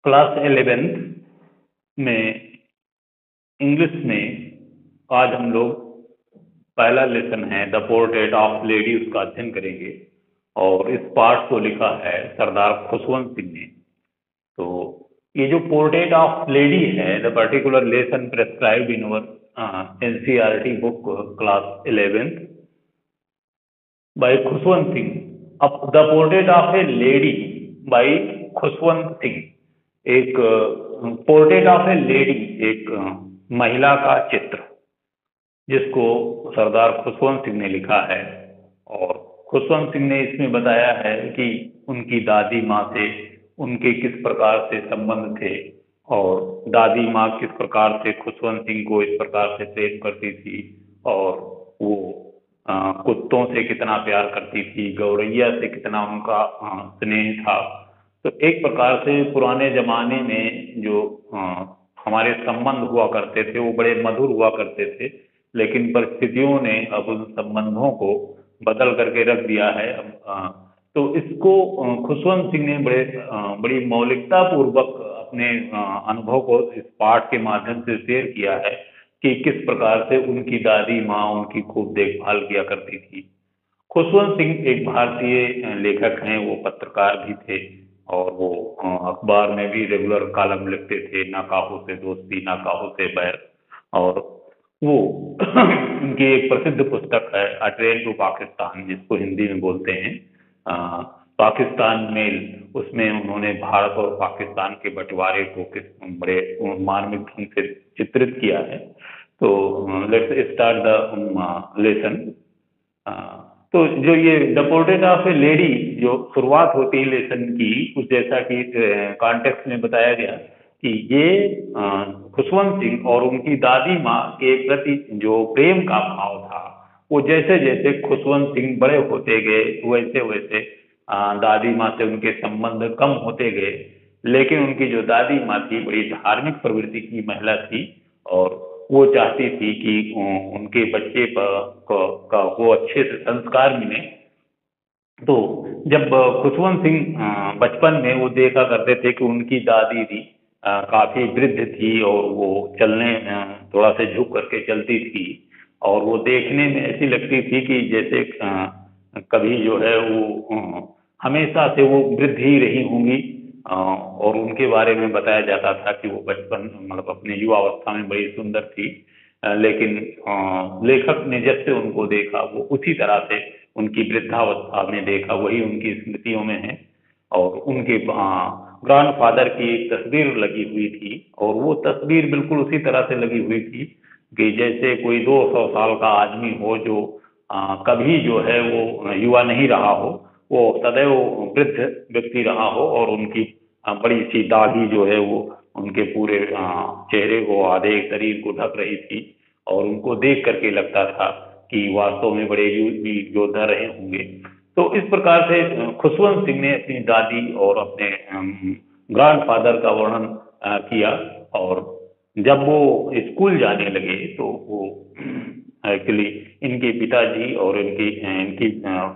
Class 11th में English में आज हम लोग पहला लेसन है द पोर्ट्रेट ऑफ लेडी उसका अध्ययन करेंगे। और इस पाठ को लिखा है सरदार खुशवंत सिंह ने। तो ये जो पोर्ट्रेट ऑफ लेडी है the particular lesson prescribed in our NCERT book class 11th by Khushwant Singh. अब the portrait of a lady by Khushwant Singh. एक पोर्ट्रेट ऑफ ए लेडी, एक महिला का चित्र जिसको सरदार खुशवंत सिंह ने लिखा है। और खुशवंत सिंह ने इसमें बताया है कि उनकी दादी माँ से उनके किस प्रकार से संबंध थे और दादी माँ किस प्रकार से खुशवंत सिंह को इस प्रकार से प्रेम करती थी और वो कुत्तों से कितना प्यार करती थी, गौरैया से कितना उनका स्नेह था। तो एक प्रकार से पुराने जमाने में जो हमारे संबंध हुआ करते थे वो बड़े मधुर हुआ करते थे, लेकिन परिस्थितियों ने अब उन संबंधों को बदल करके रख दिया है। तो इसको खुशवंत सिंह ने बड़ी मौलिकता पूर्वक अपने अनुभव को इस पाठ के माध्यम से शेयर किया है कि किस प्रकार से उनकी दादी माँ उनकी खूब देखभाल किया करती थी। खुशवंत सिंह एक भारतीय लेखक हैं, वो पत्रकार भी थे और वो अखबार में भी रेगुलर कॉलम लिखते थे, ना काहू से दोस्ती ना काहू से बैर। और वो उनकी एक प्रसिद्ध पुस्तक है अ ट्रेन टू पाकिस्तान, जिसको हिंदी में बोलते हैं पाकिस्तान मेल। उसमें उन्होंने भारत और पाकिस्तान के बंटवारे को किस बड़े मार्मिक ढंग से चित्रित किया है। तो लेट्स स्टार्ट द लेसन। तो जो ये the portrait of a lady जो शुरुआत होती है लेसन की, कुछ जैसा कि कॉन्टेक्स्ट में बताया गया कि ये खुशवंत सिंह और उनकी दादी माँ के प्रति जो प्रेम का भाव था वो जैसे जैसे खुशवंत सिंह बड़े होते गए वैसे वैसे दादी माँ से उनके संबंध कम होते गए। लेकिन उनकी जो दादी माँ थी बड़ी धार्मिक प्रवृत्ति की महिला थी और वो चाहती थी कि उनके बच्चे का वो अच्छे से संस्कार मिले। तो जब खुशवंत सिंह बचपन में वो देखा करते थे कि उनकी दादी थी काफी वृद्ध थी और वो चलने थोड़ा से झुक करके चलती थी और वो देखने में ऐसी लगती थी कि जैसे कभी जो है वो हमेशा से वो वृद्ध ही रही होंगी। और उनके बारे में बताया जाता था कि वो बचपन मतलब अपने युवावस्था में बड़ी सुंदर थी। लेकिन लेखक ने जब से उनको देखा वो उसी तरह से उनकी वृद्धावस्था में देखा, वही उनकी स्मृतियों में है। और उनके ग्रैंडफादर की एक तस्वीर लगी हुई थी और वो तस्वीर बिल्कुल उसी तरह से लगी हुई थी कि जैसे कोई 200 साल का आदमी हो जो कभी जो है वो युवा नहीं रहा हो, वो सदैव वृद्ध व्यक्ति रहा हो और उनकी बड़ी सी दाढ़ी जो है वो उनके पूरे चेहरे को आधे शरीर को ढक रही थी और उनको देख करके लगता था कि वास्तव में बड़े योद्धा रहे होंगे। तो इस प्रकार से खुशवंत सिंह ने अपनी दादी और अपने ग्रैंडफादर का वर्णन किया। और जब वो स्कूल जाने लगे तो वो एक्चुअली इनके पिताजी और इनकी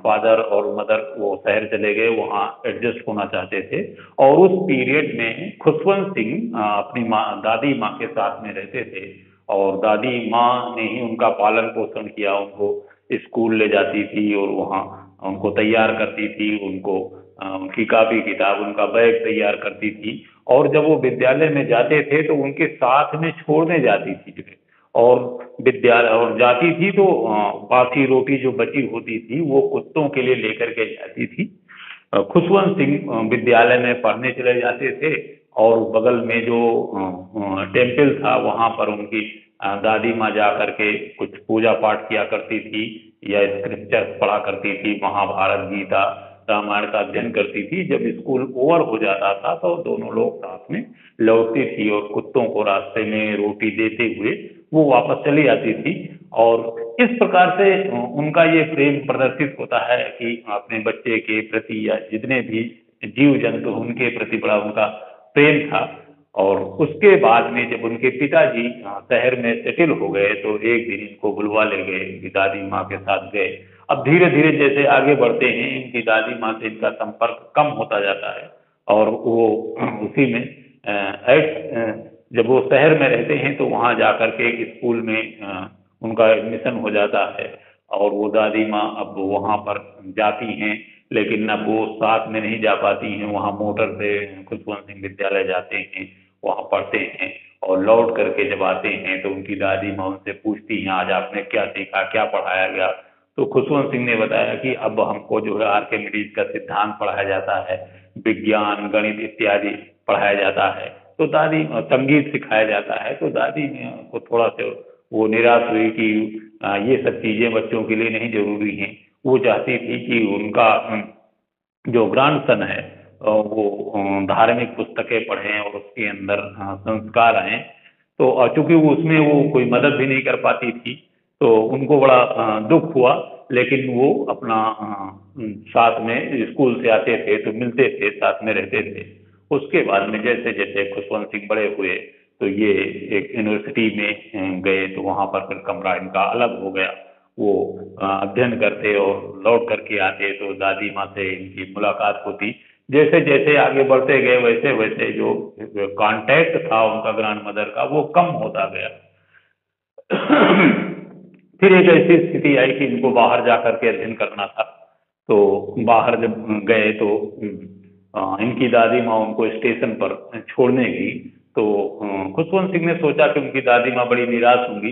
फादर और मदर वो शहर चले गए, वहाँ एडजस्ट होना चाहते थे। और उस पीरियड में खुशवंत सिंह अपनी दादी माँ के साथ में रहते थे और दादी माँ ने ही उनका पालन पोषण किया, उनको स्कूल ले जाती थी और वहाँ उनको तैयार करती थी, उनको उनकी कापी किताब उनका बैग तैयार करती थी। और जब वो विद्यालय में जाते थे तो उनके साथ में छोड़ने जाती थी और विद्यालय और जाती थी तो बासी रोटी जो बची होती थी वो कुत्तों के लिए लेकर के जाती थी। खुशवंत सिंह विद्यालय में पढ़ने चले जाते थे और बगल में जो टेम्पल था वहाँ पर उनकी दादी माँ जा करके कुछ पूजा पाठ किया करती थी या स्क्रिप्चर पढ़ा करती थी, महाभारत गीता रामायण का अध्ययन करती थी। जब स्कूल ओवर हो जाता था तो दोनों लोग साथ में लौटती थी और कुत्तों को रास्ते में रोटी देते हुए वो वापस चली जाती थी। और इस प्रकार से उनका ये प्रेम प्रदर्शित होता है कि अपने बच्चे के प्रति या जितने भी जीव जंतु उनके प्रति बड़ा उनका प्रेम था। और उसके बाद में जब उनके पिताजी शहर में सेटल हो गए तो एक दिन इनको बुलवा ले गए, इनकी दादी माँ के साथ गए। अब धीरे धीरे जैसे आगे बढ़ते हैं इनकी दादी माँ से इनका संपर्क कम होता जाता है और वो उसी में जब वो शहर में रहते हैं तो वहाँ जा कर के एक स्कूल में उनका एडमिशन हो जाता है और वो दादी माँ अब वहाँ पर जाती हैं, लेकिन अब वो साथ में नहीं जा पाती हैं। वहाँ मोटर से खुशवंत सिंह विद्यालय जाते हैं, वहाँ पढ़ते हैं और लौट करके जब आते हैं तो उनकी दादी माँ उनसे पूछती हैं, आज आपने क्या सीखा, क्या पढ़ाया गया? तो खुशवंत सिंह ने बताया कि अब हमको जो है आर्किमिडीज का सिद्धांत पढ़ाया जाता है, विज्ञान, गणित इत्यादि पढ़ाया जाता है, तो दादी संगीत सिखाया जाता है। तो दादी को थोड़ा सा वो निराश हुई कि ये सब चीजें बच्चों के लिए नहीं जरूरी हैं। वो चाहती थी कि उनका जो ग्रैंडसन है वो धार्मिक पुस्तकें पढ़ें और उसके अंदर संस्कार आए। तो चूंकि वो उसमें वो कोई मदद भी नहीं कर पाती थी, तो उनको बड़ा दुख हुआ, लेकिन वो अपना साथ में स्कूल से आते थे तो मिलते थे, साथ में रहते थे। उसके बाद में जैसे जैसे खुशवंत सिंह बड़े हुए तो ये एक यूनिवर्सिटी में गए, तो वहाँ पर फिर कमरा इनका अलग हो गया। वो अध्ययन करते और लौट करके आते तो दादी माँ से इनकी मुलाकात होती। जैसे जैसे आगे बढ़ते गए वैसे वैसे जो कांटेक्ट था उनका ग्रैंड मदर का वो कम होता गया। फिर एक ऐसी स्थिति आई कि इनको बाहर जा करके अध्ययन करना था। तो बाहर जब गए तो इनकी दादी माँ उनको स्टेशन पर छोड़ने गई। तो खुशवंत सिंह ने सोचा कि उनकी दादी माँ बड़ी निराश होंगी,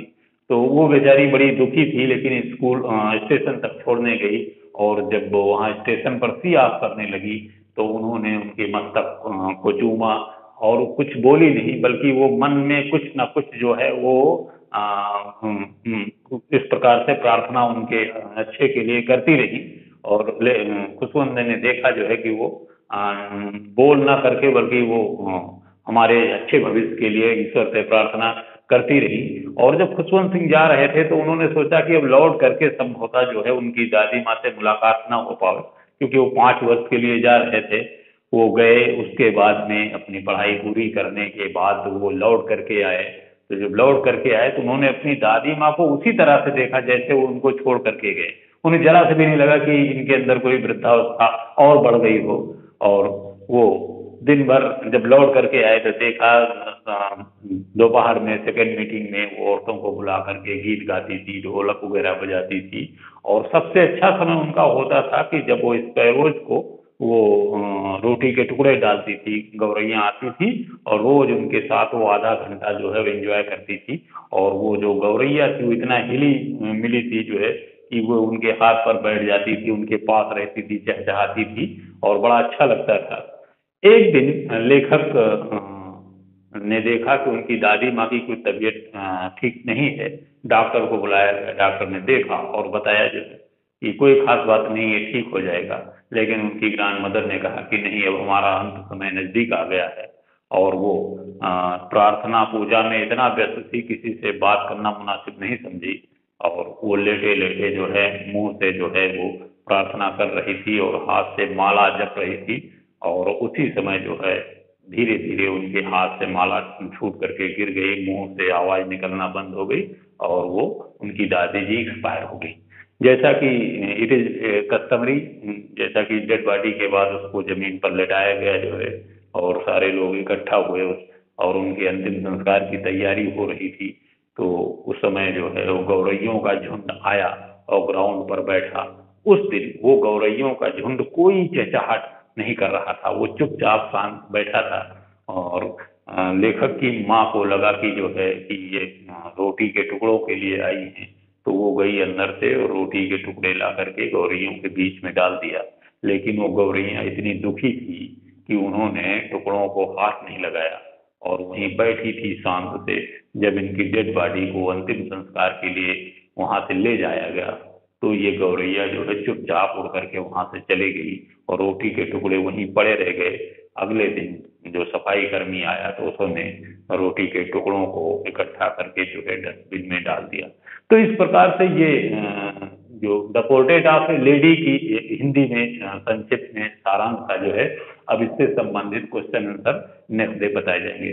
तो वो बेचारी बड़ी दुखी थी, लेकिन स्कूल स्टेशन तक छोड़ने गई। और जब वो वहाँ स्टेशन पर सी ऑफ करने लगी तो उन्होंने उनके मस्तक को चूमा और कुछ बोली नहीं, बल्कि वो मन में कुछ ना कुछ जो है वो आ, इस प्रकार से प्रार्थना उनके अच्छे के लिए करती रही। और खुशवंत ने देखा जो है कि वो बोल ना करके बल्कि वो हमारे अच्छे भविष्य के लिए ईश्वर से प्रार्थना करती रही। और जब खुशवंत सिंह जा रहे थे तो उन्होंने सोचा कि अब लौट करके संभवतः जो है उनकी दादी माँ से मुलाकात ना हो पाए, क्योंकि वो 5 वर्ष के लिए जा रहे थे। वो गए, उसके बाद में अपनी पढ़ाई पूरी करने के बाद वो लौट करके आए। तो जब लौट करके आए तो उन्होंने अपनी दादी माँ को उसी तरह से देखा जैसे वो उनको छोड़ करके गए। उन्हें जरा से भी नहीं लगा कि इनके अंदर कोई वृद्धावस्था और बढ़ गई हो। और वो दिन भर जब लौट करके आए तो देखा दोपहर में सेकेंड मीटिंग में वो औरतों को बुला करके गीत गाती थी, ढोलक वगैरह बजाती थी। और सबसे अच्छा समय उनका होता था कि जब वो स्पैरोज को वो रोटी के टुकड़े डालती थी, गौरैया आती थी और रोज उनके साथ वो आधा घंटा जो है वो एंजॉय करती थी। और वो जो गौरैया थी वो इतना हिली मिली थी जो है कि वो उनके हाथ पर बैठ जाती थी, उनके पास रहती थी, चहचहाती थी और बड़ा अच्छा लगता था। एक दिन लेखक ने देखा कि उनकी दादी माँ की कोई तबीयत ठीक नहीं है। डॉक्टर को बुलाया गया, डॉक्टर ने देखा और बताया जो है कि कोई खास बात नहीं है, ठीक हो जाएगा। लेकिन उनकी ग्रैंड मदर ने कहा कि नहीं, अब हमारा अंत समय नजदीक आ गया है। और वो प्रार्थना पूजा में इतना व्यस्त थी, किसी से बात करना मुनासिब नहीं समझी। और वो लेटे लेटे जो है मुंह से जो है वो प्रार्थना कर रही थी और हाथ से माला जप रही थी। और उसी समय जो है धीरे धीरे उनके हाथ से माला छूट करके गिर गई, मुंह से आवाज निकलना बंद हो गई और वो उनकी दादी जी एक्सपायर हो गई। जैसा कि इट इज कस्टमरी, जैसा कि डेड बॉडी के बाद उसको जमीन पर लेटाया गया जो है और सारे लोग इकट्ठा हुए और उनके अंतिम संस्कार की तैयारी हो रही थी। तो उस समय जो है वो गौरैयों का झुंड आया और ग्राउंड पर बैठा। उस दिन वो गौरैयों का झुंड कोई चहचहाट नहीं कर रहा था, वो चुपचाप शांत बैठा था। और लेखक की माँ को लगा कि जो है कि ये रोटी के टुकड़ों के लिए आई हैं। तो वो गई अंदर से और रोटी के टुकड़े ला करके गौरैयों के बीच में डाल दिया। लेकिन वो गौरैया इतनी दुखी थी कि उन्होंने टुकड़ों को हाथ नहीं लगाया और वहीं बैठी थी शांत से। जब इनकी डेड बॉडी को अंतिम संस्कार के लिए वहां से ले जाया गया तो ये गौरैया जो है चुपचाप उड़ करके वहां से चली गई और रोटी के टुकड़े वहीं पड़े रह गए। अगले दिन जो सफाई कर्मी आया तो उसने रोटी के टुकड़ों को इकट्ठा करके जो है डस्टबिन में डाल दिया। तो इस प्रकार से ये जो the portrait of a lady की हिंदी में संक्षिप्त में सारांश था जो है। अब इससे संबंधित क्वेश्चन आंसर नेक्स्ट डे बताए जाएंगे।